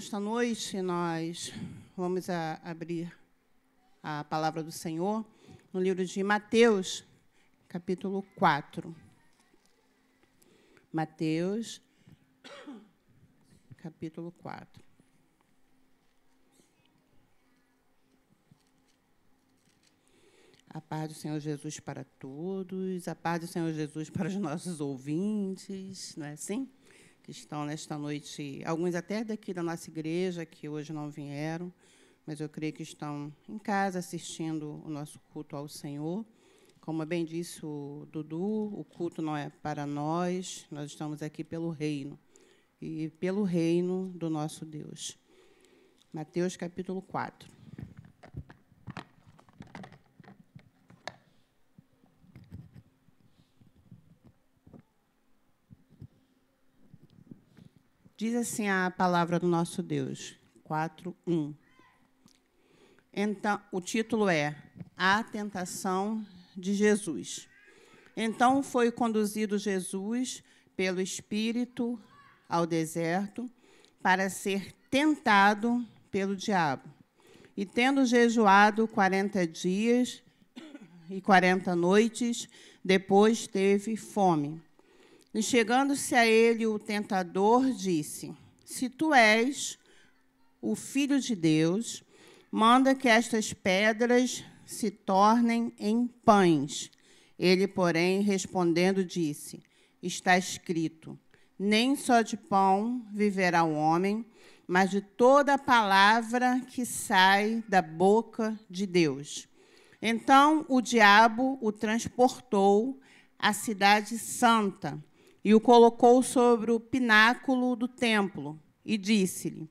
nesta noite nós vamos abrir a palavra do Senhor no livro de Mateus, capítulo 4. Mateus, capítulo 4. A paz do Senhor Jesus para todos, a paz do Senhor Jesus para os nossos ouvintes, não é assim? Que estão nesta noite, alguns até daqui da nossa igreja, que hoje não vieram, mas eu creio que estão em casa assistindo o nosso culto ao Senhor. Como bem disse o Dudu, o culto não é para nós estamos aqui pelo reino, e pelo reino do nosso Deus. Mateus, capítulo 4. Diz assim a palavra do nosso Deus, 4:1. Então, o título é A Tentação de Jesus. Então foi conduzido Jesus pelo Espírito ao deserto para ser tentado pelo diabo. E tendo jejuado 40 dias e 40 noites, depois teve fome. E chegando-se a ele, o tentador disse: Se tu és o Filho de Deus, manda que estas pedras se tornem em pães. Ele, porém, respondendo, disse: Está escrito: Nem só de pão viverá o homem, mas de toda a palavra que sai da boca de Deus. Então o diabo o transportou à cidade santa e o colocou sobre o pináculo do templo e disse-lhe: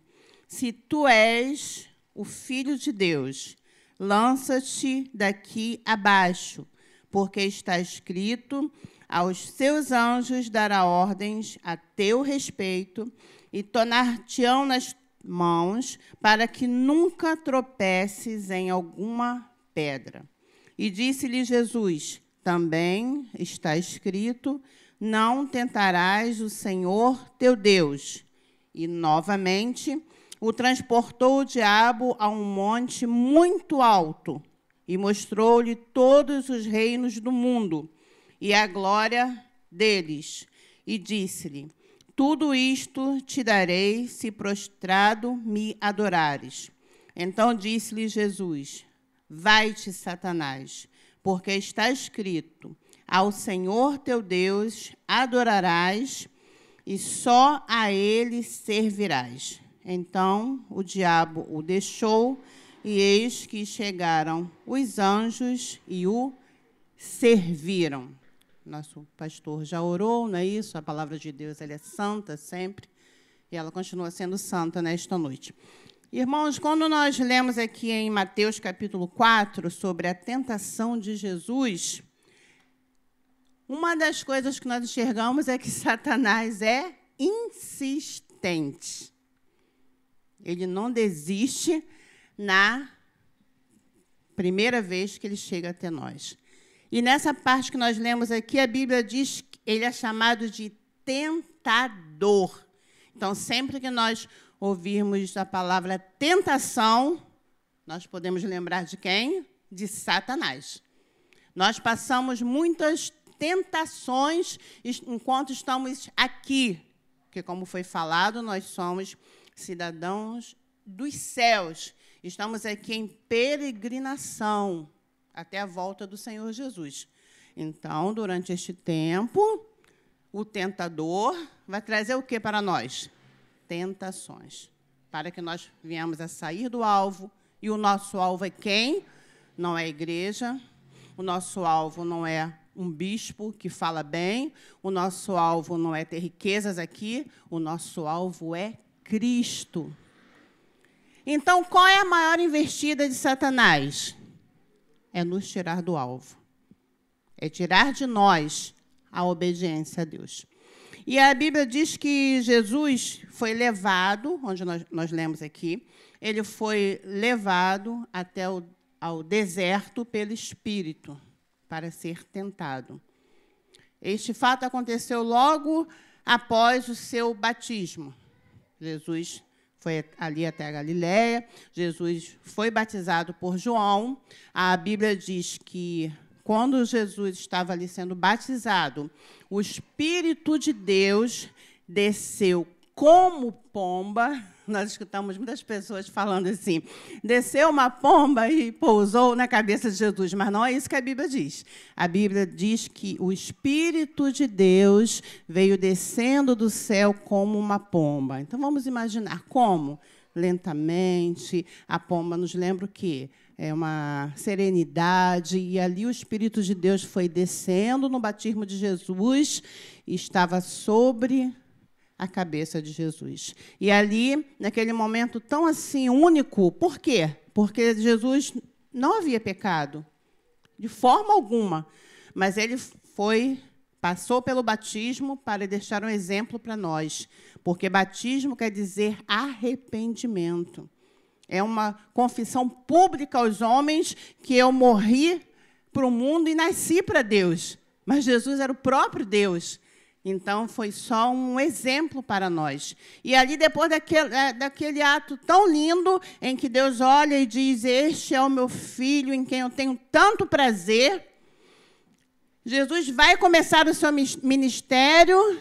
Se tu és o Filho de Deus, lança-te daqui abaixo, porque está escrito: aos seus anjos dará ordens a teu respeito e tornar-te-ão nas mãos, para que nunca tropeces em alguma pedra. E disse-lhe Jesus: Também está escrito: Não tentarás o Senhor teu Deus. E, novamente, o transportou o diabo a um monte muito alto e mostrou-lhe todos os reinos do mundo e a glória deles. E disse-lhe: Tudo isto te darei se prostrado me adorares. Então disse-lhe Jesus: Vai-te, Satanás, porque está escrito: Ao Senhor teu Deus adorarás e só a ele servirás. Então o diabo o deixou, e eis que chegaram os anjos e o serviram. Nosso pastor já orou, não é isso? A palavra de Deus ela é santa sempre, e ela continua sendo santa nesta noite. Irmãos, quando nós lemos aqui em Mateus capítulo 4 sobre a tentação de Jesus, uma das coisas que nós enxergamos é que Satanás é insistente. Ele não desiste na primeira vez que ele chega até nós. E nessa parte que nós lemos aqui, a Bíblia diz que ele é chamado de tentador. Então, sempre que nós ouvirmos a palavra tentação, nós podemos lembrar de quem? De Satanás. Nós passamos muitas tentações enquanto estamos aqui, porque, como foi falado, nós somos cidadãos dos céus. Estamos aqui em peregrinação até a volta do Senhor Jesus. Então, durante este tempo, o tentador vai trazer o que para nós? Tentações, para que nós venhamos a sair do alvo. E o nosso alvo é quem? Não é a igreja, o nosso alvo não é um bispo que fala bem, o nosso alvo não é ter riquezas aqui, o nosso alvo é Cristo. Então, qual é a maior investida de Satanás? É nos tirar do alvo. É tirar de nós a obediência a Deus. E a Bíblia diz que Jesus foi levado, onde nós lemos aqui, ele foi levado até ao deserto pelo Espírito, para ser tentado. Este fato aconteceu logo após o seu batismo. Jesus foi ali até a Galiléia. Jesus foi batizado por João. A Bíblia diz que, quando Jesus estava ali sendo batizado, o Espírito de Deus desceu como pomba. Nós escutamos muitas pessoas falando assim, desceu uma pomba e pousou na cabeça de Jesus, mas não é isso que a Bíblia diz. A Bíblia diz que o Espírito de Deus veio descendo do céu como uma pomba. Então, vamos imaginar como? Lentamente, a pomba nos lembra o quê? É uma serenidade, e ali o Espírito de Deus foi descendo no batismo de Jesus e estava sobre a cabeça de Jesus. E ali, naquele momento tão assim único, por quê? Porque Jesus não havia pecado, de forma alguma, mas ele passou pelo batismo para deixar um exemplo para nós, porque batismo quer dizer arrependimento. É uma confissão pública aos homens que eu morri para o mundo e nasci para Deus, mas Jesus era o próprio Deus. Então, foi só um exemplo para nós. E ali, depois daquele ato tão lindo, em que Deus olha e diz, este é o meu filho, em quem eu tenho tanto prazer, Jesus vai começar o seu ministério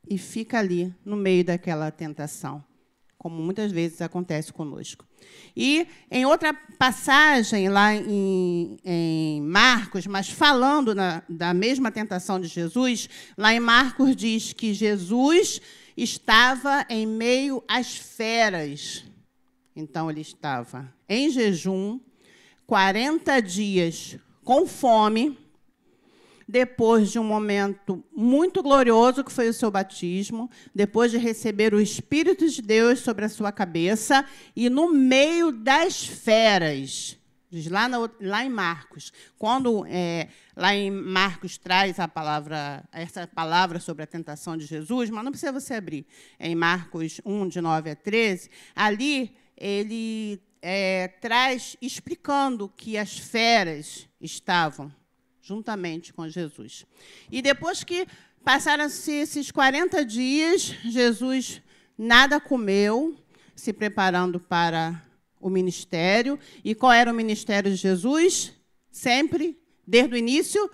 e fica ali, no meio daquela tentação, como muitas vezes acontece conosco. E, em outra passagem, lá em Marcos, mas falando da mesma tentação de Jesus, lá em Marcos diz que Jesus estava em meio às feras. Então, ele estava em jejum, 40 dias com fome, depois de um momento muito glorioso, que foi o seu batismo, depois de receber o Espírito de Deus sobre a sua cabeça, e no meio das feras, diz lá em Marcos, quando lá em Marcos traz essa palavra sobre a tentação de Jesus, mas não precisa você abrir, em Marcos 1, de 9 a 13, ali ele traz, explicando que as feras estavam juntamente com Jesus. E depois que passaram-se esses 40 dias, Jesus nada comeu, se preparando para o ministério. E qual era o ministério de Jesus? Sempre, desde o início,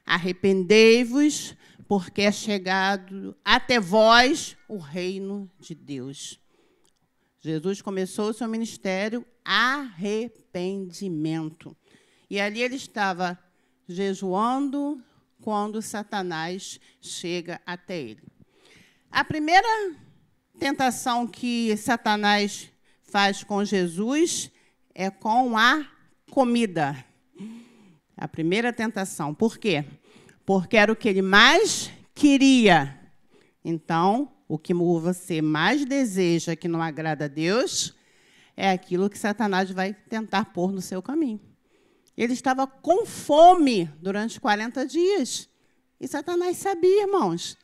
arrependei-vos, porque é chegado até vós o reino de Deus. Jesus começou o seu ministério, arrependimento. E ali ele estava jejuando quando Satanás chega até ele. A primeira tentação que Satanás faz com Jesus é com a comida. A primeira tentação. Por quê? Porque era o que ele mais queria. Então, o que você mais deseja que não agrada a Deus é aquilo que Satanás vai tentar pôr no seu caminho. Ele estava com fome durante 40 dias. E Satanás sabia, irmãos.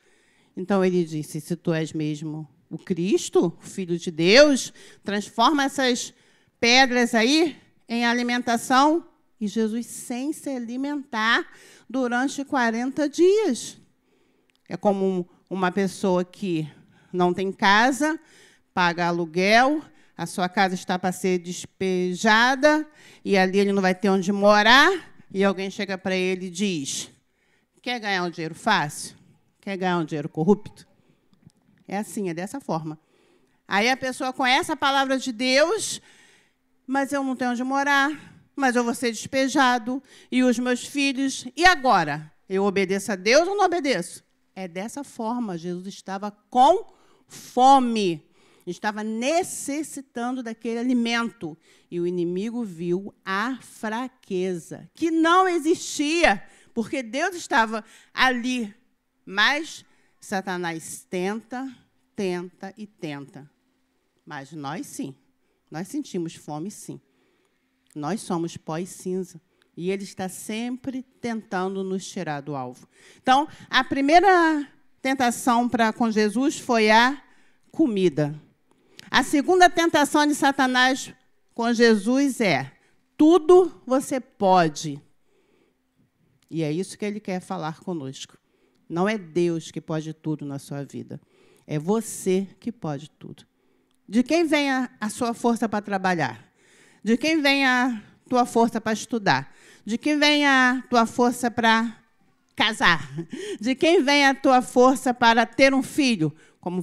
Então, ele disse, se tu és mesmo o Cristo, o Filho de Deus, transforma essas pedras aí em alimentação. E Jesus sem se alimentar durante 40 dias. É como uma pessoa que não tem casa, paga aluguel, a sua casa está para ser despejada, e ali ele não vai ter onde morar, e alguém chega para ele e diz, quer ganhar um dinheiro fácil? Quer ganhar um dinheiro corrupto? É assim, é dessa forma. Aí a pessoa conhece a palavra de Deus, mas eu não tenho onde morar, mas eu vou ser despejado, e os meus filhos, e agora? Eu obedeço a Deus ou não obedeço? É dessa forma, Jesus estava com fome. Estava necessitando daquele alimento. E o inimigo viu a fraqueza, que não existia, porque Deus estava ali. Mas Satanás tenta, tenta e tenta. Mas nós, sim, nós sentimos fome, sim. Nós somos pó e cinza. E ele está sempre tentando nos tirar do alvo. Então, a primeira tentação com Jesus foi a comida. A segunda tentação de Satanás com Jesus é, tudo você pode. E é isso que ele quer falar conosco. Não é Deus que pode tudo na sua vida. É você que pode tudo. De quem vem a sua força para trabalhar? De quem vem a tua força para estudar? De quem vem a tua força para casar? De quem vem a tua força para ter um filho? Como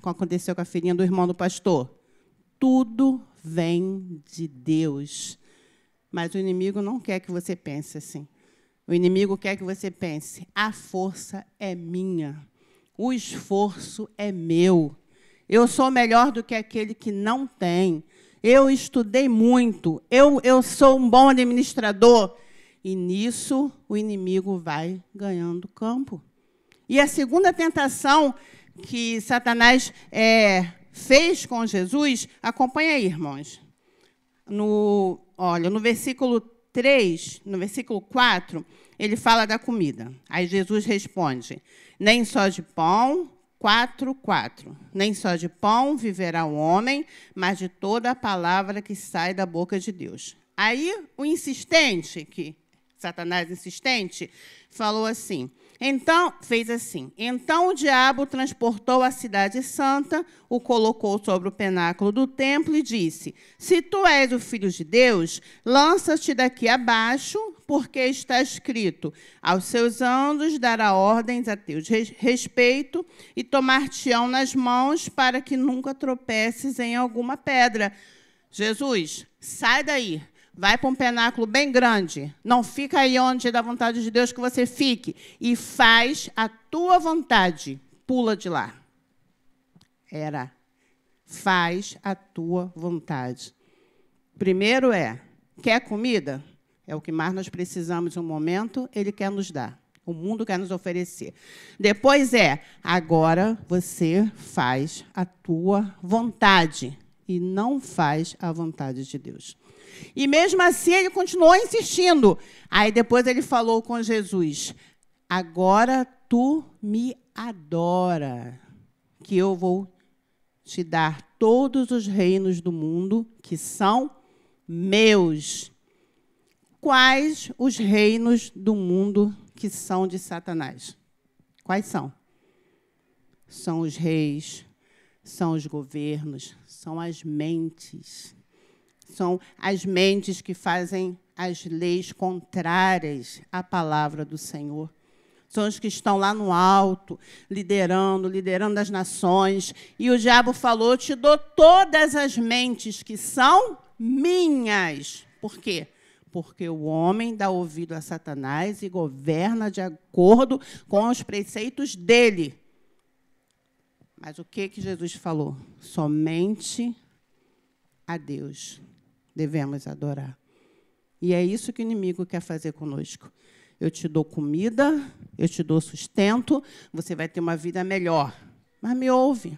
aconteceu com a filhinha do irmão do pastor. Tudo vem de Deus. Mas o inimigo não quer que você pense assim. O inimigo quer que você pense, a força é minha, o esforço é meu. Eu sou melhor do que aquele que não tem. Eu estudei muito, eu sou um bom administrador. E nisso o inimigo vai ganhando campo. E a segunda tentação que Satanás fez com Jesus, acompanha aí, irmãos. No versículo 3, no versículo 4, ele fala da comida. Aí Jesus responde, nem só de pão, 4:4. Nem só de pão viverá o homem, mas de toda a palavra que sai da boca de Deus. Aí o insistente, Satanás insistente, falou assim, fez assim. Então o diabo transportou a cidade santa, o colocou sobre o pináculo do templo e disse, se tu és o filho de Deus, lança-te daqui abaixo, porque está escrito, aos seus anjos dará ordens a teu respeito e tomar-te-ão nas mãos para que nunca tropeces em alguma pedra. Jesus, sai daí. Vai para um pináculo bem grande. Não fica aí onde é da vontade de Deus que você fique. E faz a tua vontade. Pula de lá. Faz a tua vontade. Primeiro quer comida? É o que mais nós precisamos no momento, ele quer nos dar. O mundo quer nos oferecer. Depois agora você faz a tua vontade. E não faz a vontade de Deus. E mesmo assim ele continuou insistindo. Aí depois ele falou com Jesus, agora tu me adora, que eu vou te dar todos os reinos do mundo que são meus. Quais os reinos do mundo que são de Satanás? Quais são? São os reis, são os governos, são as mentes. São as mentes que fazem as leis contrárias à palavra do Senhor. São os que estão lá no alto, liderando as nações. E o diabo falou, te dou todas as mentes que são minhas. Por quê? Porque o homem dá ouvido a Satanás e governa de acordo com os preceitos dele. Mas o que Jesus falou? Somente a Deus devemos adorar. E é isso que o inimigo quer fazer conosco. Eu te dou comida, eu te dou sustento, você vai ter uma vida melhor. Mas me ouve.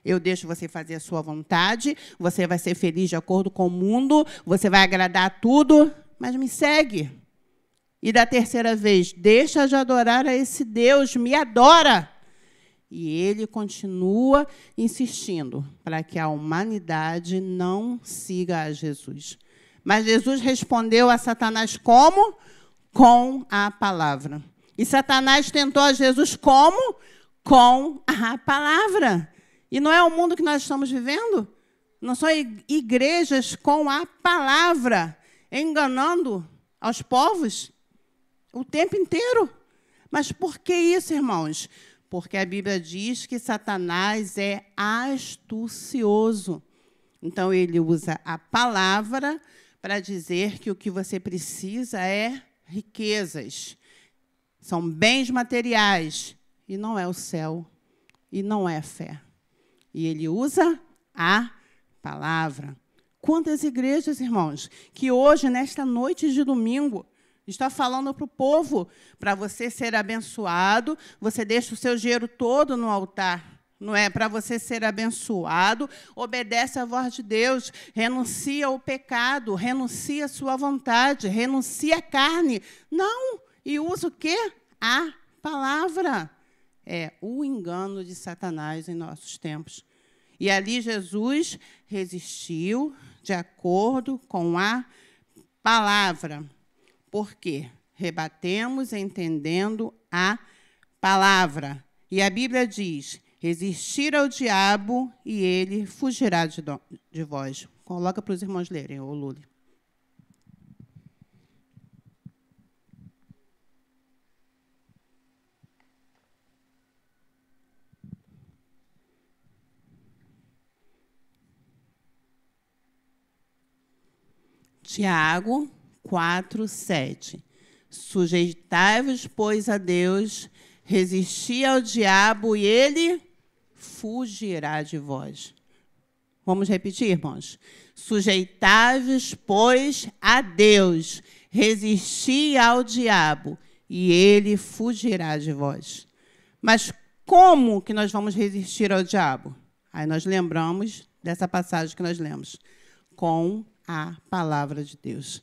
Eu deixo você fazer a sua vontade, você vai ser feliz de acordo com o mundo, você vai agradar a tudo, mas me segue. E da terceira vez, deixa de adorar a esse Deus, me adora. E ele continua insistindo para que a humanidade não siga a Jesus. Mas Jesus respondeu a Satanás como? Com a palavra. E Satanás tentou a Jesus como? Com a palavra. E não é o mundo que nós estamos vivendo? Não são igrejas com a palavra, enganando aos povos o tempo inteiro. Mas por que isso, irmãos? Porque a Bíblia diz que Satanás é astucioso. Então, ele usa a palavra para dizer que o que você precisa é riquezas. São bens materiais. E não é o céu. E não é a fé. E ele usa a palavra. Quantas igrejas, irmãos, que hoje, nesta noite de domingo, está falando para o povo, para você ser abençoado, você deixa o seu dinheiro todo no altar, não é? Para você ser abençoado, obedece à voz de Deus, renuncia ao pecado, renuncia à sua vontade, renuncia à carne. Não, e usa o quê? A palavra. É o engano de Satanás em nossos tempos. E ali Jesus resistiu de acordo com a palavra. Por quê? Rebatemos entendendo a palavra. E a Bíblia diz, resistir ao diabo e ele fugirá de vós. Coloca para os irmãos lerem, ô Luli. Tiago 4:7. Sujeitai-vos, pois, a Deus, resisti ao diabo e ele fugirá de vós. Vamos repetir, irmãos? Sujeitai-vos, pois, a Deus, resisti ao diabo e ele fugirá de vós. Mas como que nós vamos resistir ao diabo? Aí nós lembramos dessa passagem que nós lemos. Com a palavra de Deus.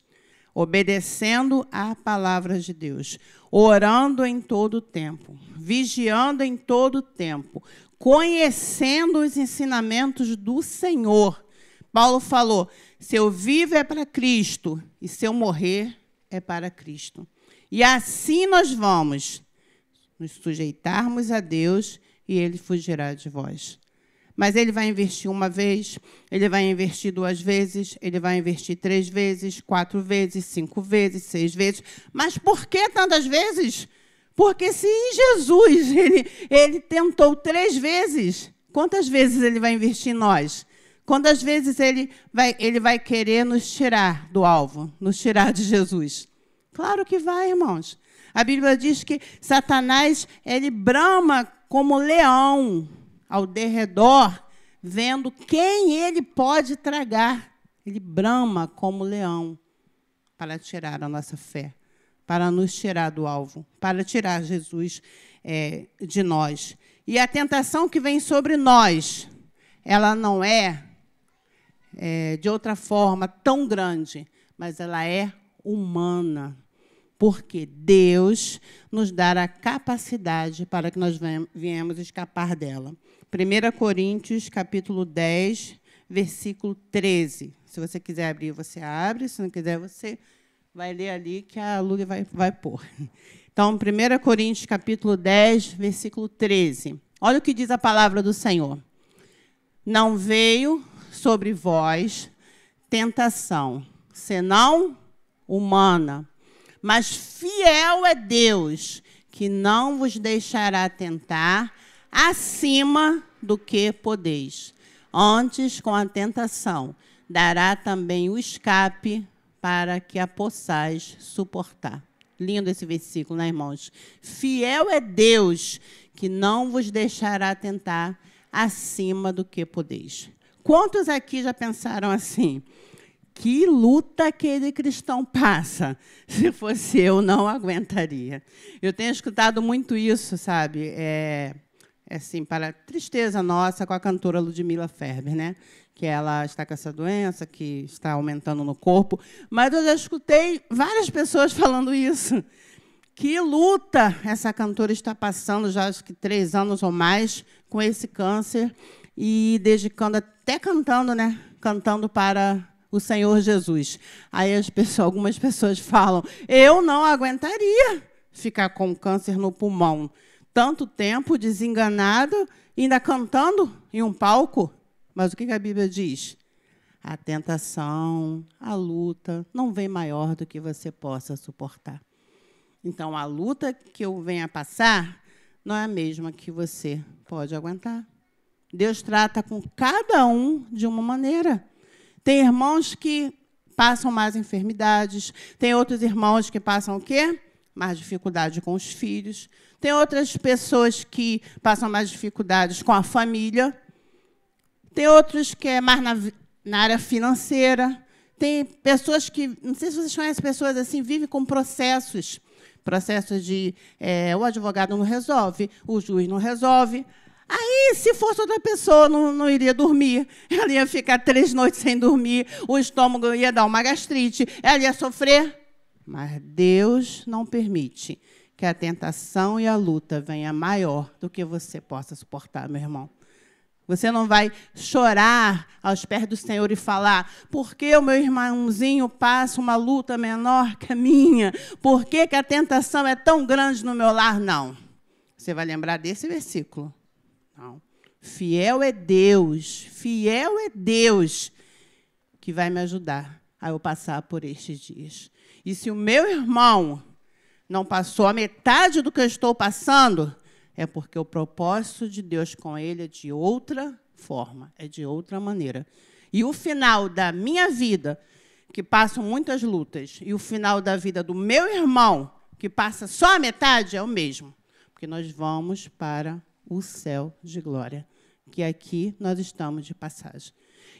Obedecendo à palavra de Deus. Orando em todo o tempo. Vigiando em todo o tempo. Conhecendo os ensinamentos do Senhor. Paulo falou, se eu vivo é para Cristo e se eu morrer é para Cristo. E assim nós vamos nos sujeitarmos a Deus e ele fugirá de vós. Mas ele vai investir uma vez, ele vai investir 2 vezes, ele vai investir 3 vezes, 4 vezes, 5 vezes, 6 vezes. Mas por que tantas vezes? Porque se Jesus ele tentou 3 vezes, quantas vezes ele vai investir em nós? Quantas vezes ele vai querer nos tirar do alvo, nos tirar de Jesus? Claro que vai, irmãos. A Bíblia diz que Satanás ele brama como leão ao derredor, vendo quem ele pode tragar. Ele brama como leão para tirar a nossa fé, para nos tirar do alvo, para tirar Jesus de nós. E a tentação que vem sobre nós, ela não é de outra forma tão grande, mas ela é humana. Porque Deus nos dá a capacidade para que nós viemos escapar dela. 1 Coríntios, capítulo 10, versículo 13. Se você quiser abrir, você abre. Se não quiser, você vai ler ali, que a Lúlia vai pôr. Então, 1 Coríntios, capítulo 10, versículo 13. Olha o que diz a palavra do Senhor. Não veio sobre vós tentação, senão humana. Mas fiel é Deus, que não vos deixará tentar acima do que podeis. Antes, com a tentação, dará também o escape para que a possais suportar. Lindo esse versículo, né, irmãos? Fiel é Deus, que não vos deixará tentar acima do que podeis. Quantos aqui já pensaram assim? Que luta aquele cristão passa. Se fosse eu, não aguentaria. Eu tenho escutado muito isso, sabe? Assim, para tristeza nossa, com a cantora Ludmila Ferber, né? Que ela está com essa doença, que está aumentando no corpo. Mas eu já escutei várias pessoas falando isso. Que luta essa cantora está passando, já acho que 3 anos ou mais, com esse câncer, e dedicando, até cantando, né? Cantando para o Senhor Jesus. Aí algumas pessoas falam, eu não aguentaria ficar com câncer no pulmão. Tanto tempo desenganado, ainda cantando em um palco. Mas o que a Bíblia diz? A tentação, a luta, não vem maior do que você possa suportar. Então, a luta que eu venha passar não é a mesma que você pode aguentar. Deus trata com cada um de uma maneira. Tem irmãos que passam mais enfermidades, tem outros irmãos que passam o quê? Mais dificuldade com os filhos. Tem outras pessoas que passam mais dificuldades com a família. Tem outros que é mais na área financeira. Tem pessoas que, não sei se vocês conhecem pessoas assim, vivem com processos de o advogado não resolve, o juiz não resolve. Aí, se fosse outra pessoa, não iria dormir. Ela ia ficar 3 noites sem dormir, o estômago ia dar uma gastrite, ela ia sofrer. Mas Deus não permite que a tentação e a luta venha maior do que você possa suportar, meu irmão. Você não vai chorar aos pés do Senhor e falar, por que o meu irmãozinho passa uma luta menor que a minha? Por que a tentação é tão grande no meu lar? Não. Você vai lembrar desse versículo. Não. Fiel é Deus que vai me ajudar a eu passar por estes dias. E se o meu irmão não passou a metade do que eu estou passando, é porque o propósito de Deus com ele é de outra forma, é de outra maneira. E o final da minha vida, que passa muitas lutas, e o final da vida do meu irmão, que passa só a metade, é o mesmo. Porque nós vamos para o céu de glória, que aqui nós estamos de passagem.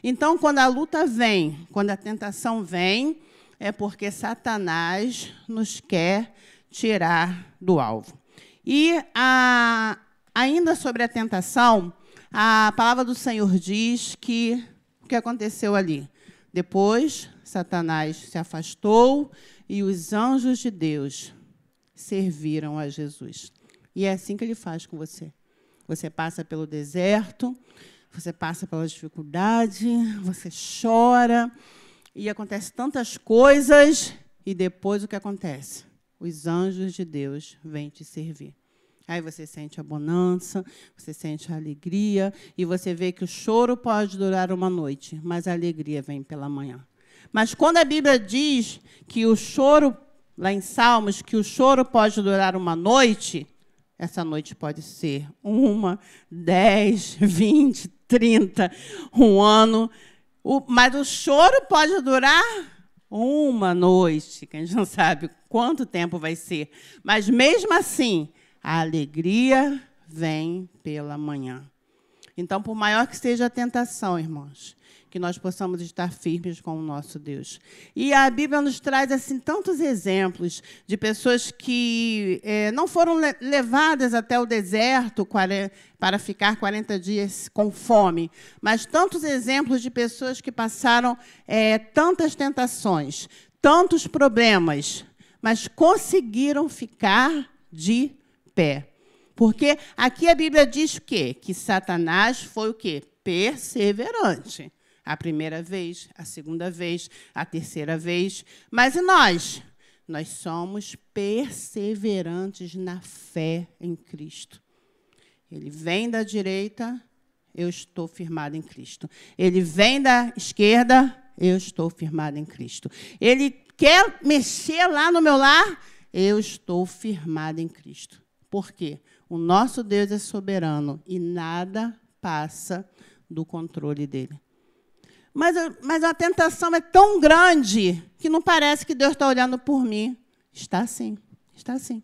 Então, quando a luta vem, quando a tentação vem, é porque Satanás nos quer tirar do alvo. E ainda sobre a tentação, a palavra do Senhor diz que o que aconteceu ali? Depois, Satanás se afastou e os anjos de Deus serviram a Jesus. E é assim que ele faz com você. Você passa pelo deserto, você passa pela dificuldade, você chora, e acontece tantas coisas, e depois o que acontece? Os anjos de Deus vêm te servir. Aí você sente a bonança, você sente a alegria, e você vê que o choro pode durar uma noite, mas a alegria vem pela manhã. Mas quando a Bíblia diz que o choro, lá em Salmos, que o choro pode durar uma noite, essa noite pode ser 1, 10, 20, 30, um ano. Mas o choro pode durar uma noite, que a gente não sabe quanto tempo vai ser. Mas, mesmo assim, a alegria vem pela manhã. Então, por maior que seja a tentação, irmãos, que nós possamos estar firmes com o nosso Deus. E a Bíblia nos traz assim tantos exemplos de pessoas que não foram levadas até o deserto para ficar 40 dias com fome, mas tantos exemplos de pessoas que passaram tantas tentações, tantos problemas, mas conseguiram ficar de pé. Porque aqui a Bíblia diz o quê? Que Satanás foi o quê? Perseverante. A primeira vez, a segunda vez, a terceira vez. Mas e nós? Nós somos perseverantes na fé em Cristo. Ele vem da direita, eu estou firmado em Cristo. Ele vem da esquerda, eu estou firmado em Cristo. Ele quer mexer lá no meu lar, eu estou firmado em Cristo. Por quê? O nosso Deus é soberano e nada passa do controle dele. Mas a tentação é tão grande que não parece que Deus está olhando por mim. Está sim, está sim.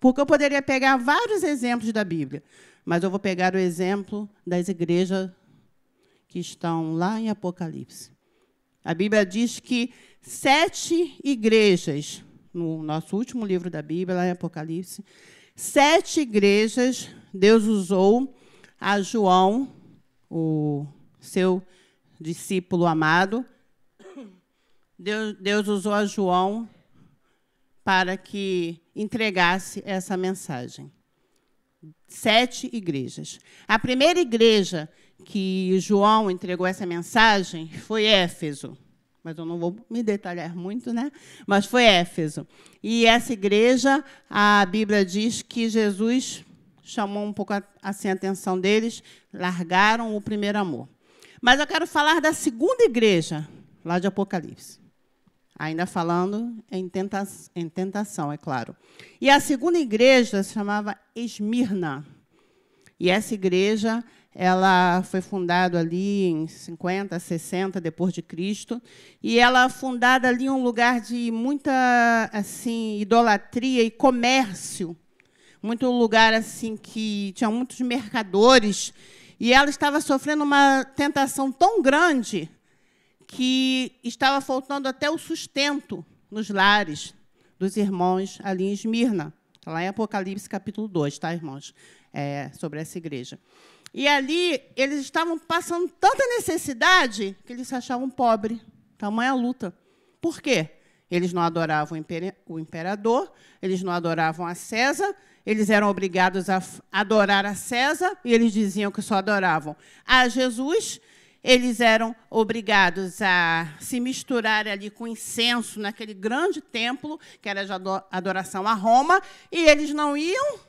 Porque eu poderia pegar vários exemplos da Bíblia, mas eu vou pegar o exemplo das igrejas que estão lá em Apocalipse. A Bíblia diz que 7 igrejas, no nosso último livro da Bíblia, lá em Apocalipse, 7 igrejas, Deus usou a João, o seu discípulo amado, Deus usou a João para que entregasse essa mensagem. 7 igrejas. A primeira igreja que João entregou essa mensagem foi Éfeso. Mas eu não vou me detalhar muito, né? Mas foi Éfeso. E essa igreja, a Bíblia diz que Jesus chamou um pouco assim, a atenção deles, largaram o primeiro amor. Mas eu quero falar da segunda igreja, lá de Apocalipse. Ainda falando em tentação, é claro. E a segunda igreja se chamava Esmirna. E essa igreja, ela foi fundada ali em 50, 60 depois de Cristo, e ela fundada ali em um lugar de muita assim idolatria e comércio, muito lugar assim que tinha muitos mercadores, e ela estava sofrendo uma tentação tão grande que estava faltando até o sustento nos lares dos irmãos ali em Esmirna, lá em Apocalipse capítulo 2, tá, irmãos? Sobre essa igreja. E ali eles estavam passando tanta necessidade que eles se achavam pobres, tamanha luta. Por quê? Eles não adoravam o imperador, eles não adoravam a César, eles eram obrigados a adorar a César, e eles diziam que só adoravam a Jesus. Eles eram obrigados a se misturar ali com incenso naquele grande templo, que era de adoração a Roma, e eles não iam,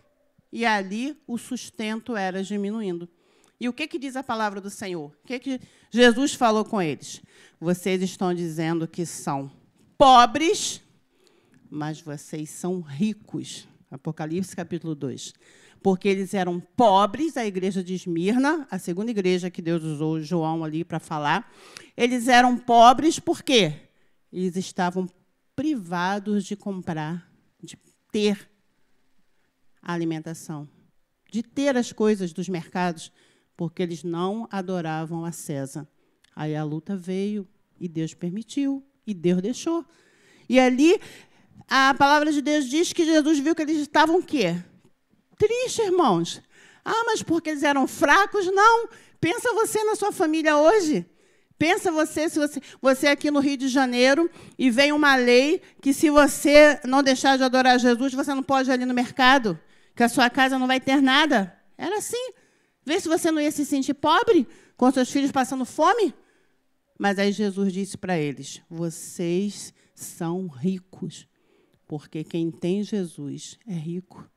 e ali o sustento era diminuindo. E o que diz a palavra do Senhor? O que Jesus falou com eles? Vocês estão dizendo que são pobres, mas vocês são ricos. Apocalipse, capítulo 2. Porque eles eram pobres, a igreja de Esmirna, a segunda igreja que Deus usou João ali para falar. Eles eram pobres por quê? Eles estavam privados de comprar, de ter a alimentação, de ter as coisas dos mercados, porque eles não adoravam a César. Aí a luta veio, e Deus permitiu, e Deus deixou. E ali, a palavra de Deus diz que Jesus viu que eles estavam o quê? Tristes, irmãos. Ah, mas porque eles eram fracos? Não. Pensa você na sua família hoje. Pensa você, se você aqui no Rio de Janeiro, e vem uma lei que, se você não deixar de adorar Jesus, você não pode ir ali no mercado, que a sua casa não vai ter nada. Era assim. Vê se você não ia se sentir pobre, com seus filhos passando fome. Mas aí Jesus disse para eles, vocês são ricos, porque quem tem Jesus é rico.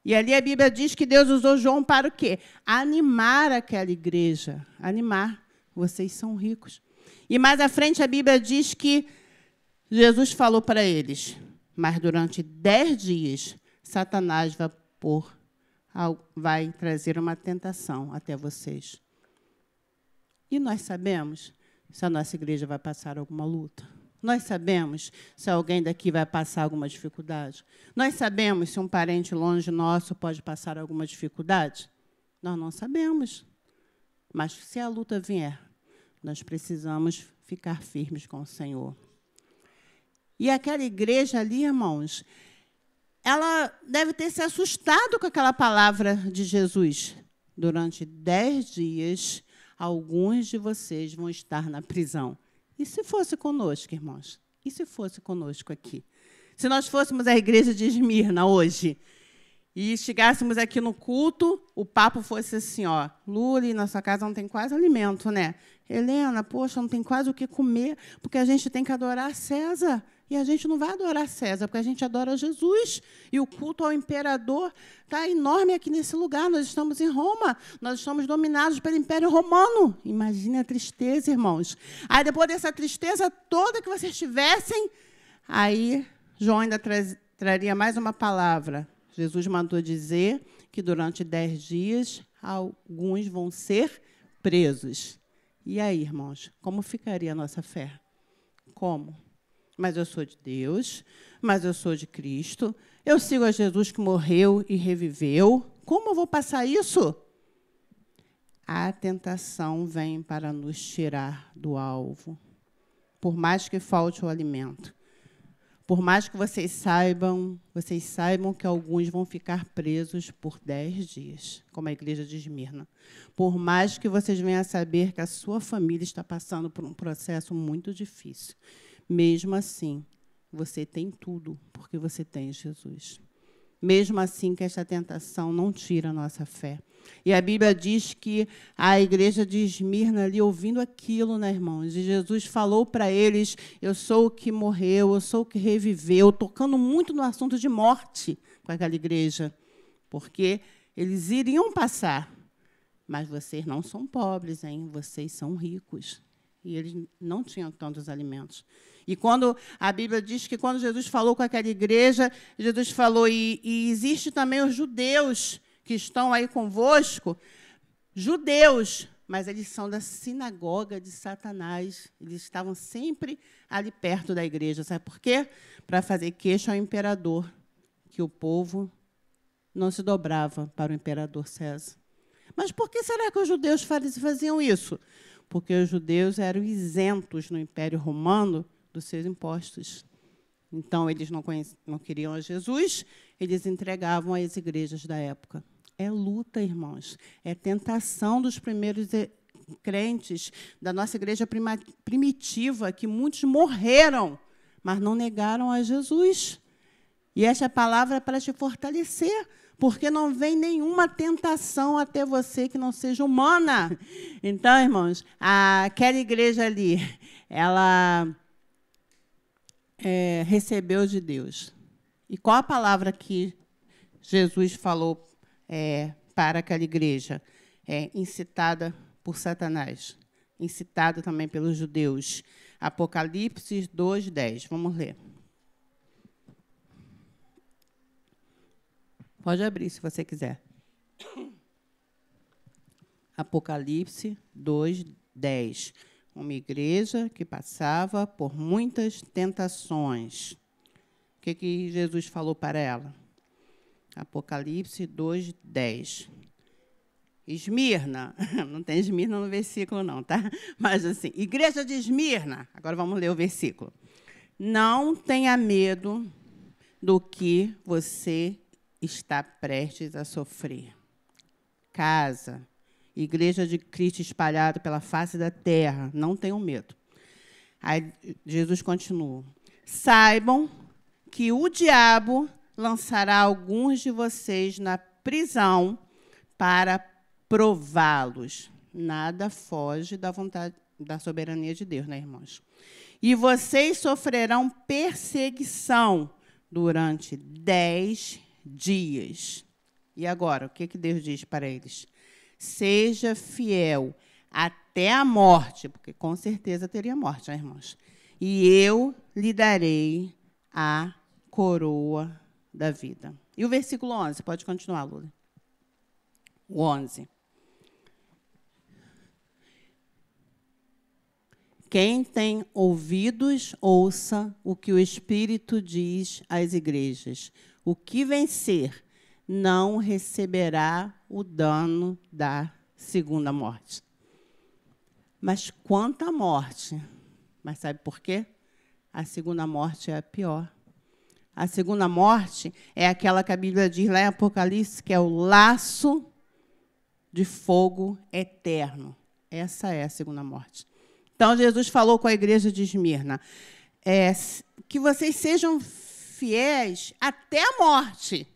E ali a Bíblia diz que Deus usou João para o quê? Animar aquela igreja. Animar. Vocês são ricos. E mais à frente a Bíblia diz que Jesus falou para eles, mas durante 10 dias, Satanás vai trazer uma tentação até vocês. E nós sabemos se a nossa igreja vai passar alguma luta. Nós sabemos se alguém daqui vai passar alguma dificuldade. Nós sabemos se um parente longe nosso pode passar alguma dificuldade. Nós não sabemos. Mas se a luta vier, nós precisamos ficar firmes com o Senhor. E aquela igreja ali, irmãos, ela deve ter se assustado com aquela palavra de Jesus. Durante 10 dias, alguns de vocês vão estar na prisão. E se fosse conosco, irmãos? E se fosse conosco aqui? Se nós fôssemos a igreja de Esmirna hoje, e chegássemos aqui no culto, o papo fosse assim, ó, Luli, na sua casa não tem quase alimento, né? Helena, poxa, não tem quase o que comer, porque a gente tem que adorar César. E a gente não vai adorar César, porque a gente adora Jesus. E o culto ao imperador está enorme aqui nesse lugar. Nós estamos em Roma, nós estamos dominados pelo Império Romano. Imagine a tristeza, irmãos. Aí, depois dessa tristeza toda que vocês tivessem, aí João ainda traria mais uma palavra. Jesus mandou dizer que durante 10 dias alguns vão ser presos. E aí, irmãos, como ficaria a nossa fé? Como? Mas eu sou de Deus, mas eu sou de Cristo, eu sigo a Jesus que morreu e reviveu. Como eu vou passar isso? A tentação vem para nos tirar do alvo, por mais que falte o alimento. Por mais que vocês saibam que alguns vão ficar presos por 10 dias, como a igreja de Esmirna. Por mais que vocês venham a saber que a sua família está passando por um processo muito difícil. Mesmo assim, você tem tudo, porque você tem Jesus. Mesmo assim, que esta tentação não tira a nossa fé. E a Bíblia diz que a igreja de Esmirna, ali, ouvindo aquilo, né, irmãos? E Jesus falou para eles, eu sou o que morreu, eu sou o que reviveu, tocando muito no assunto de morte com aquela igreja. Porque eles iriam passar. Mas vocês não são pobres, hein? Vocês são ricos. E eles não tinham tantos alimentos. E quando a Bíblia diz que quando Jesus falou com aquela igreja, Jesus falou, e existe também os judeus que estão aí convosco, judeus, mas eles são da sinagoga de Satanás. Eles estavam sempre ali perto da igreja. Sabe por quê? Para fazer queixa ao imperador, que o povo não se dobrava para o imperador César. Mas por que será que os judeus faziam isso? Porque os judeus eram isentos no Império Romano dos seus impostos. Então, eles não queriam a Jesus, eles entregavam às igrejas da época. É luta, irmãos. É tentação dos primeiros crentes da nossa igreja primitiva, que muitos morreram, mas não negaram a Jesus. E esta palavra é para te fortalecer, porque não vem nenhuma tentação até você que não seja humana. Então, irmãos, aquela igreja ali, ela recebeu de Deus. E qual a palavra que Jesus falou para aquela igreja? é incitada por Satanás, incitada também pelos judeus. Apocalipse 2:10. Vamos ler. Pode abrir, se você quiser. Apocalipse 2:10. Uma igreja que passava por muitas tentações. O que Jesus falou para ela? Apocalipse 2:10. Esmirna, não tem Esmirna no versículo não, tá? Mas assim, igreja de Esmirna, agora vamos ler o versículo. Não tenha medo do que você está prestes a sofrer. Casa, igreja de Cristo espalhada pela face da terra, não tenham medo. Aí Jesus continua. Saibam que o diabo lançará alguns de vocês na prisão para prová-los. Nada foge da vontade, da soberania de Deus, né, irmãos? E vocês sofrerão perseguição durante 10 dias. E agora, o que Deus diz para eles? Seja fiel até a morte, porque com certeza teria morte, né, irmãos? E eu lhe darei a coroa da vida. E o versículo 11, pode continuar, Lula. O 11. Quem tem ouvidos, ouça o que o Espírito diz às igrejas. O que vencer não receberá o dano da segunda morte. Mas quanto à morte? Mas sabe por quê? A segunda morte é a pior. A segunda morte é aquela que a Bíblia diz lá em Apocalipse, que é o laço de fogo eterno. Essa é a segunda morte. Então, Jesus falou com a igreja de Esmirna, que vocês sejam fiéis até a morte.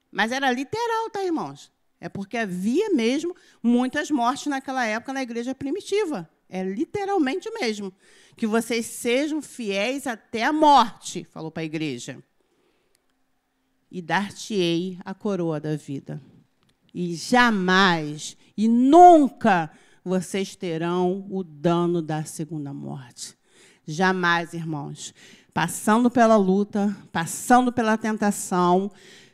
Mas era literal, tá, irmãos? É porque havia mesmo muitas mortes naquela época na igreja primitiva. É literalmente mesmo. Que vocês sejam fiéis até a morte, falou para a igreja. E dar-te-ei a coroa da vida. E jamais, e nunca, vocês terão o dano da segunda morte. Jamais, irmãos. Passando pela luta, passando pela tentação,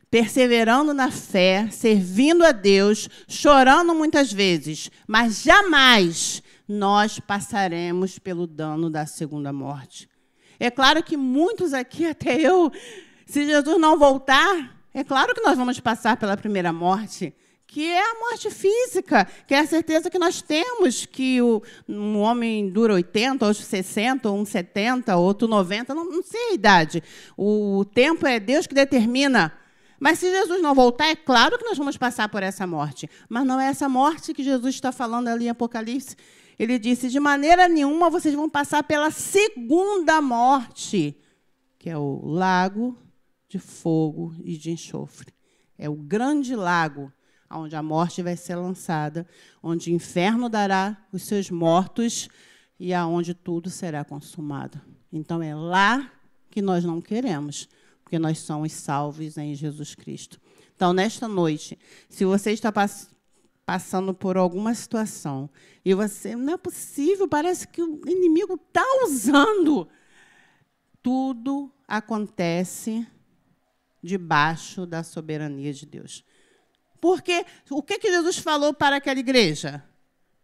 perseverando na fé, servindo a Deus, chorando muitas vezes, mas jamais nós passaremos pelo dano da segunda morte. É claro que muitos aqui, até eu, se Jesus não voltar, é claro que nós vamos passar pela primeira morte, que é a morte física, que é a certeza que nós temos que um homem dura 80, outro 60, um 70, outro 90, não sei a idade. O tempo é Deus que determina. Mas se Jesus não voltar, é claro que nós vamos passar por essa morte. Mas não é essa morte que Jesus está falando ali em Apocalipse. Ele disse, de maneira nenhuma vocês vão passar pela segunda morte, que é o lago de fogo e de enxofre. É o grande lago onde a morte vai ser lançada, onde o inferno dará os seus mortos e aonde tudo será consumado. Então, é lá que nós não queremos, porque nós somos salvos em Jesus Cristo. Então, nesta noite, se você está passando por alguma situação e você, não é possível, parece que o inimigo está usando, tudo acontece debaixo da soberania de Deus. Porque o que Jesus falou para aquela igreja?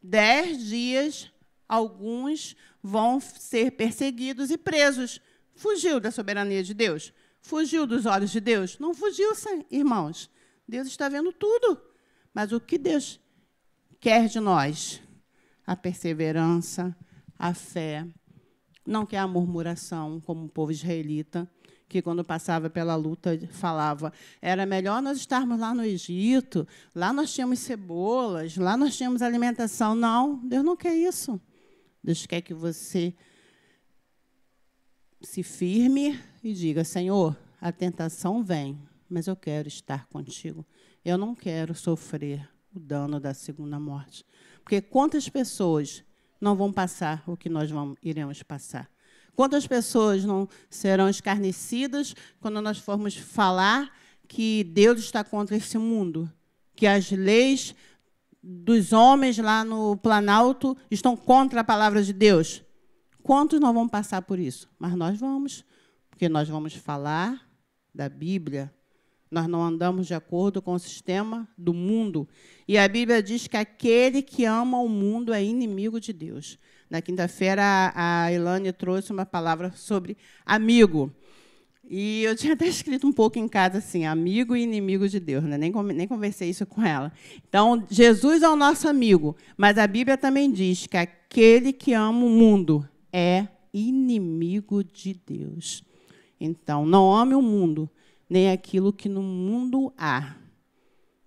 10 dias, alguns vão ser perseguidos e presos. Fugiu da soberania de Deus? Fugiu dos olhos de Deus? Não fugiu, irmãos. Deus está vendo tudo. Mas o que Deus quer de nós? A perseverança, a fé. Não quer a murmuração, como o povo israelita, que, quando passava pela luta, falava, era melhor nós estarmos lá no Egito, lá nós tínhamos cebolas, lá nós tínhamos alimentação. Não, Deus não quer isso. Deus quer que você se firme e diga, Senhor, a tentação vem, mas eu quero estar contigo. Eu não quero sofrer o dano da segunda morte. Porque quantas pessoas não vão passar o que nós iremos passar? Quantas pessoas não serão escarnecidas quando nós formos falar que Deus está contra esse mundo, que as leis dos homens lá no Planalto estão contra a palavra de Deus? Quantos não vão passar por isso? Mas nós vamos, porque nós vamos falar da Bíblia. Nós não andamos de acordo com o sistema do mundo. E a Bíblia diz que aquele que ama o mundo é inimigo de Deus. Na quinta-feira, a Elane trouxe uma palavra sobre amigo. E eu tinha até escrito um pouco em casa assim, amigo e inimigo de Deus, né? Nem conversei isso com ela. Então, Jesus é o nosso amigo, mas a Bíblia também diz que aquele que ama o mundo é inimigo de Deus. Então, não ame o mundo, nem aquilo que no mundo há.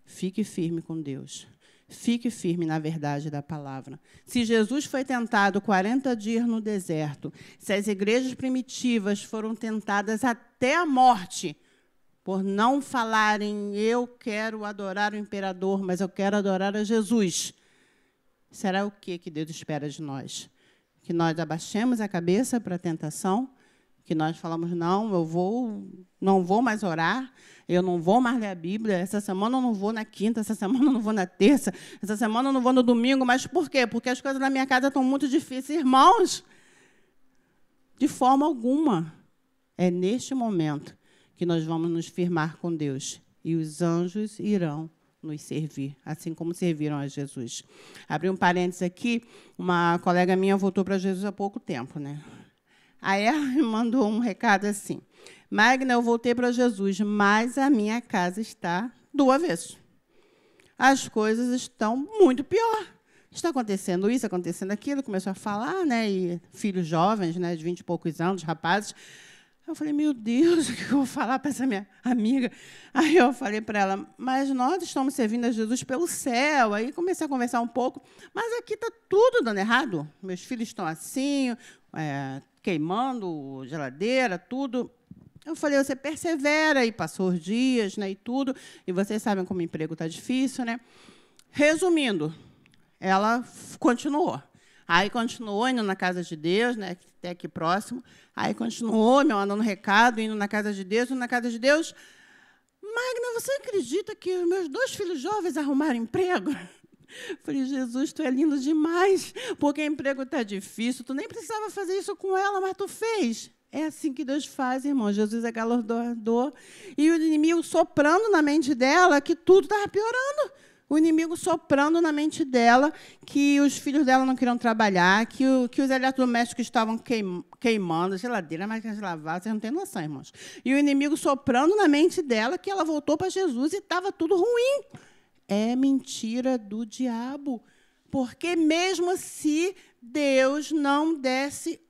Fique firme com Deus. Fique firme na verdade da palavra. Se Jesus foi tentado 40 dias no deserto, se as igrejas primitivas foram tentadas até a morte, por não falarem, eu quero adorar o imperador, mas eu quero adorar a Jesus, será o que Deus espera de nós? Que nós abaixemos a cabeça para a tentação, que nós falamos, não, não vou mais orar, eu não vou mais ler a Bíblia, essa semana eu não vou na quinta, essa semana eu não vou na terça, essa semana eu não vou no domingo, mas por quê? Porque as coisas na minha casa estão muito difíceis. Irmãos, de forma alguma, é neste momento que nós vamos nos firmar com Deus, e os anjos irão nos servir, assim como serviram a Jesus. Abri um parênteses aqui, uma colega minha voltou para Jesus há pouco tempo, né? Aí ela me mandou um recado assim, Magna, eu voltei para Jesus, mas a minha casa está do avesso. As coisas estão muito pior. Está acontecendo isso, acontecendo aquilo, começou a falar, né? E filhos jovens, né, de 20 e poucos anos, rapazes. Eu falei, meu Deus, o que eu vou falar para essa minha amiga? Aí eu falei para ela, mas nós estamos servindo a Jesus pelo céu. Aí comecei a conversar um pouco, mas aqui está tudo dando errado. Meus filhos estão assim, queimando geladeira, tudo. Eu falei, você persevera, e passou os dias, né, e tudo, e vocês sabem como o emprego está difícil, né? Resumindo, ela continuou. Aí continuou indo na casa de Deus, né, até aqui próximo, aí continuou me mandando recado, indo na casa de Deus, indo na casa de Deus. Magna, você acredita que os meus 2 filhos jovens arrumaram emprego? Eu falei, Jesus, tu é lindo demais, porque o emprego está difícil, tu nem precisava fazer isso com ela, mas tu fez. É assim que Deus faz, irmão. Jesus é galardoador. E o inimigo soprando na mente dela que tudo estava piorando. O inimigo soprando na mente dela que os filhos dela não queriam trabalhar, que os eletrodomésticos estavam queimando, geladeira, máquina de lavar, vocês não têm noção, irmãos. E o inimigo soprando na mente dela que ela voltou para Jesus e estava tudo ruim. É mentira do diabo. Porque mesmo se Deus não desse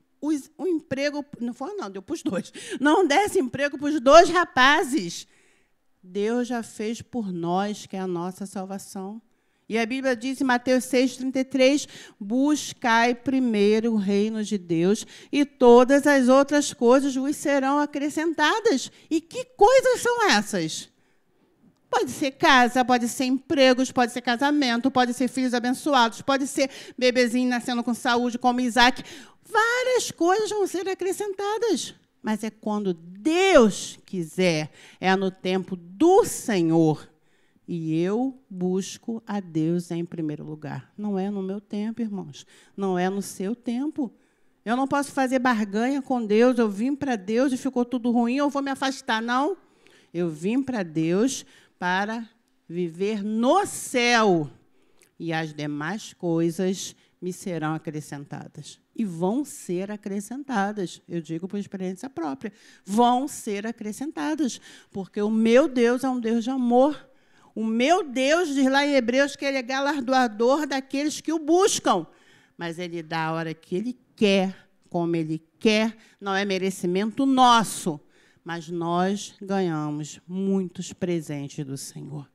o emprego, não foi não, deu para os 2, não desse emprego para os 2 rapazes, Deus já fez por nós, que é a nossa salvação. E a Bíblia diz em Mateus 6,33, buscai primeiro o reino de Deus e todas as outras coisas vos serão acrescentadas. E que coisas são essas? Pode ser casa, pode ser empregos, pode ser casamento, pode ser filhos abençoados, pode ser bebezinho nascendo com saúde, como Isaac. Várias coisas vão ser acrescentadas. Mas é quando Deus quiser, é no tempo do Senhor. E eu busco a Deus em primeiro lugar. Não é no meu tempo, irmãos. Não é no seu tempo. Eu não posso fazer barganha com Deus. Eu vim para Deus e ficou tudo ruim, eu vou me afastar. Não. Eu vim para Deus para viver no céu. E as demais coisas me serão acrescentadas. E vão ser acrescentadas. Eu digo por experiência própria. Vão ser acrescentadas. Porque o meu Deus é um Deus de amor. O meu Deus, diz lá em Hebreus, que Ele é galardoador daqueles que o buscam. Mas Ele dá a hora que Ele quer, como Ele quer. Não é merecimento nosso. Mas nós ganhamos muitos presentes do Senhor.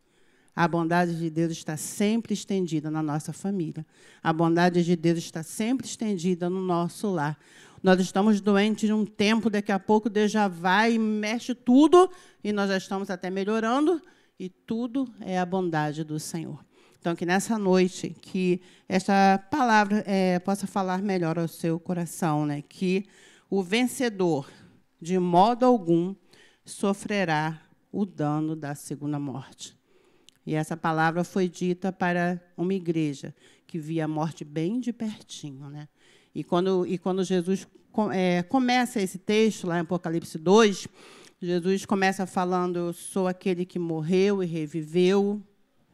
A bondade de Deus está sempre estendida na nossa família. A bondade de Deus está sempre estendida no nosso lar. Nós estamos doentes de um tempo, daqui a pouco Deus já vai e mexe tudo, e nós já estamos até melhorando, e tudo é a bondade do Senhor. Então, que nessa noite, que esta palavra possa falar melhor ao seu coração, né? Que o vencedor, de modo algum, sofrerá o dano da segunda morte. E essa palavra foi dita para uma igreja que via a morte bem de pertinho, né? E quando Jesus começa esse texto, lá em Apocalipse 2, Jesus começa falando: eu sou aquele que morreu e reviveu.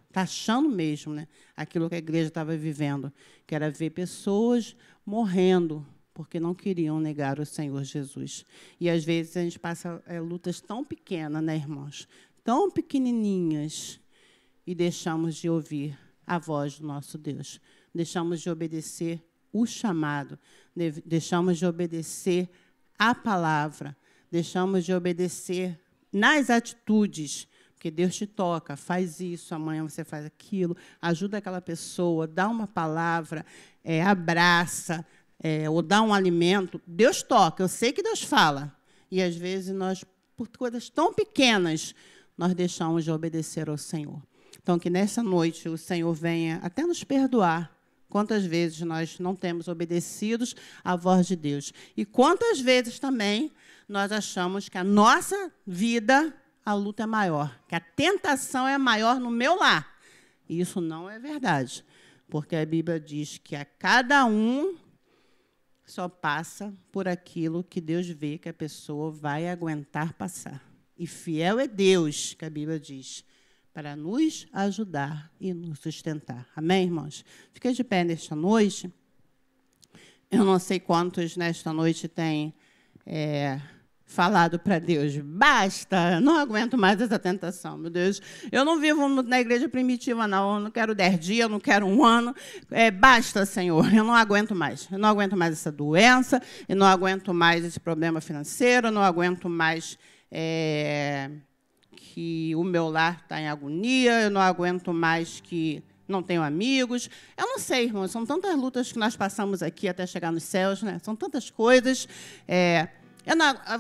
Está achando mesmo, né? Aquilo que a igreja estava vivendo, que era ver pessoas morrendo porque não queriam negar o Senhor Jesus. E, às vezes, a gente passa lutas tão pequenas, né, irmãos? Tão pequenininhas, e deixamos de ouvir a voz do nosso Deus. Deixamos de obedecer o chamado, deixamos de obedecer a palavra, deixamos de obedecer nas atitudes, porque Deus te toca, faz isso, amanhã você faz aquilo, ajuda aquela pessoa, dá uma palavra, abraça, ou dá um alimento. Deus toca, eu sei que Deus fala. E, às vezes, nós, por coisas tão pequenas, nós deixamos de obedecer ao Senhor. Então, que nessa noite o Senhor venha até nos perdoar quantas vezes nós não temos obedecido à voz de Deus. E quantas vezes também nós achamos que a nossa vida, a luta é maior, que a tentação é maior no meu lar. E isso não é verdade, porque a Bíblia diz que a cada um só passa por aquilo que Deus vê que a pessoa vai aguentar passar. E fiel é Deus, que a Bíblia diz, para nos ajudar e nos sustentar. Amém, irmãos? Fiquei de pé nesta noite. Eu não sei quantos nesta noite têm falado para Deus: basta, não aguento mais essa tentação, meu Deus. Eu não vivo na igreja primitiva, não. Eu não quero 10 dias, eu não quero um ano. Basta, Senhor, eu não aguento mais. Eu não aguento mais essa doença, eu não aguento mais esse problema financeiro, eu não aguento mais que o meu lar está em agonia, eu não aguento mais que não tenho amigos. Eu não sei, irmãos, são tantas lutas que nós passamos aqui até chegar nos céus, né? São tantas coisas.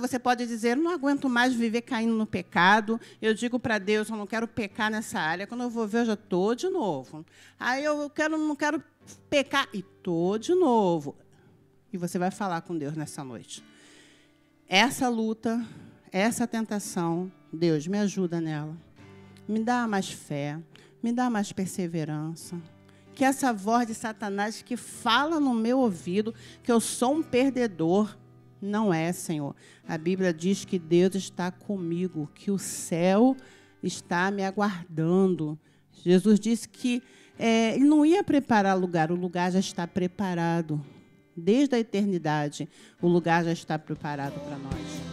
Você pode dizer: eu não aguento mais viver caindo no pecado. Eu digo para Deus: eu não quero pecar nessa área. Quando eu vou ver, eu já estou de novo. Aí eu não quero pecar, e estou de novo. E você vai falar com Deus nessa noite. Essa luta, essa tentação, Deus, me ajuda nela. Me dá mais fé, me dá mais perseverança. Que essa voz de Satanás que fala no meu ouvido que eu sou um perdedor, não é, Senhor. A Bíblia diz que Deus está comigo, que o céu está me aguardando. Jesus disse que ele não ia preparar lugar, o lugar já está preparado. Desde a eternidade, o lugar já está preparado para nós.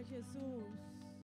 Jesus.